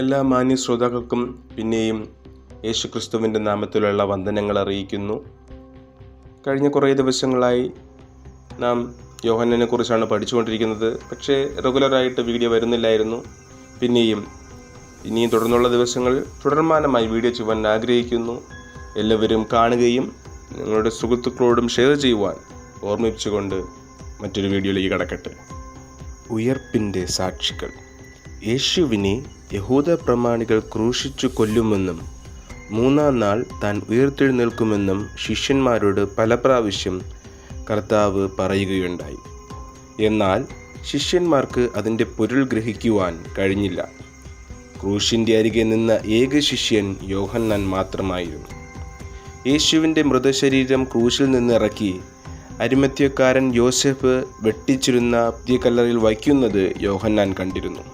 എല്ലാ മാന്യ ശ്രോതാക്കൾക്കും പിന്നെയും യേശുക്രിസ്തുവിൻ്റെ നാമത്തിലുള്ള വന്ദനങ്ങൾ അറിയിക്കുന്നു. കഴിഞ്ഞ കുറേ ദിവസങ്ങളായി നാം യോഹന്നാനെ കുറിച്ചാണ് പഠിച്ചുകൊണ്ടിരിക്കുന്നത്. പക്ഷേ റെഗുലറായിട്ട് വീഡിയോ വരുന്നില്ലായിരുന്നു. ഇനിയും തുടർന്നുള്ള ദിവസങ്ങളിൽ തുടർമാനമായി വീഡിയോ ചെയ്യുവാൻ ആഗ്രഹിക്കുന്നു. എല്ലാവരും കാണുകയും നിങ്ങളുടെ സുഹൃത്തുക്കളോടും ഷെയർ ചെയ്യുവാൻ ഓർമ്മിപ്പിച്ചുകൊണ്ട് മറ്റൊരു വീഡിയോയിലേക്ക് കടക്കട്ടെ. ഉയർപ്പിൻ്റെ സാക്ഷികൾ. യേശുവിനെ യഹൂദ പ്രമാണികൾ ക്രൂശിച്ചു കൊല്ലുമെന്നും 3-ാം നാൾ താൻ ഉയർത്തെഴുന്നേൽക്കുമെന്നും ശിഷ്യന്മാരോട് പല പ്രാവശ്യം കർത്താവ് പറയുകയുണ്ടായി. എന്നാൽ ശിഷ്യന്മാർക്ക് അതിൻ്റെ പൊരുൾ ഗ്രഹിക്കുവാൻ കഴിഞ്ഞില്ല. ക്രൂശിൻ്റെ അരികെ നിന്ന ഏക ശിഷ്യൻ യോഹന്നാൻ മാത്രമായിരുന്നു. യേശുവിൻ്റെ മൃതശരീരം ക്രൂശിൽ നിന്ന് ഇറക്കി അരിമത്യക്കാരൻ യോസെഫ് വെട്ടിച്ചിരുന്ന കല്ലറയിൽ വയ്ക്കുന്നത് യോഹന്നാൻ കണ്ടിരുന്നു.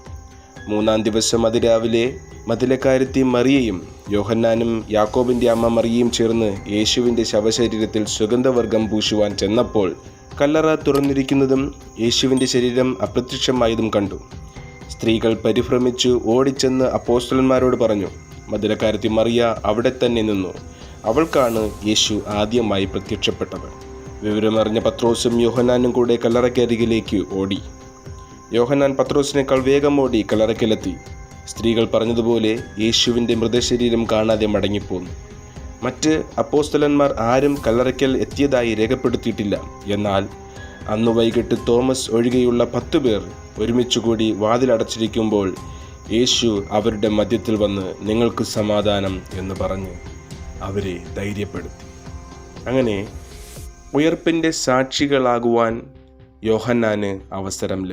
3-ാം ദിവസം അതിരാവിലെ മതിലക്കാരത്തി മറിയയും യോഹന്നാനും യാക്കോബിൻ്റെ അമ്മ മറിയയും ചേർന്ന് യേശുവിൻ്റെ ശവശരീരത്തിൽ സുഗന്ധവർഗം പൂശുവാൻ ചെന്നപ്പോൾ കല്ലറ തുറന്നിരിക്കുന്നതും യേശുവിൻ്റെ ശരീരം അപ്രത്യക്ഷമായതും കണ്ടു. സ്ത്രീകൾ പരിഭ്രമിച്ചു ഓടിച്ചെന്ന് അപ്പോസ്തലന്മാരോട് പറഞ്ഞു. മതിലക്കാരത്തി മറിയ അവിടെ തന്നെ നിന്നു. അവൾക്കാണ് യേശു ആദ്യമായി പ്രത്യക്ഷപ്പെട്ടത്. വിവരമറിഞ്ഞ പത്രോസും യോഹന്നാനും കൂടെ കല്ലറയ്ക്കരികിലേക്ക് ഓടി. യോഹന്നാൻ പത്രോസിനേക്കാൾ വേഗം ഓടി കല്ലറയ്ക്കലെത്തി. സ്ത്രീകൾ പറഞ്ഞതുപോലെ യേശുവിൻ്റെ മൃതശരീരം കാണാതെ മടങ്ങിപ്പോന്നു. മറ്റ് അപ്പോസ്തലന്മാർ ആരും കല്ലറയ്ക്കൽ എത്തിയതായി രേഖപ്പെടുത്തിയിട്ടില്ല. എന്നാൽ അന്ന് വൈകിട്ട് തോമസ് ഒഴികെയുള്ള 10 പേർ ഒരുമിച്ചുകൂടി വാതിലടച്ചിരിക്കുമ്പോൾ യേശു അവരുടെ മധ്യത്തിൽ വന്ന് നിങ്ങൾക്ക് സമാധാനം എന്ന് പറഞ്ഞ് അവരെ ധൈര്യപ്പെടുത്തി. അങ്ങനെ ഉയർപ്പിൻ്റെ സാക്ഷികളാകുവാൻ യോഹന്നാന് അവസരം ലഭിച്ചു.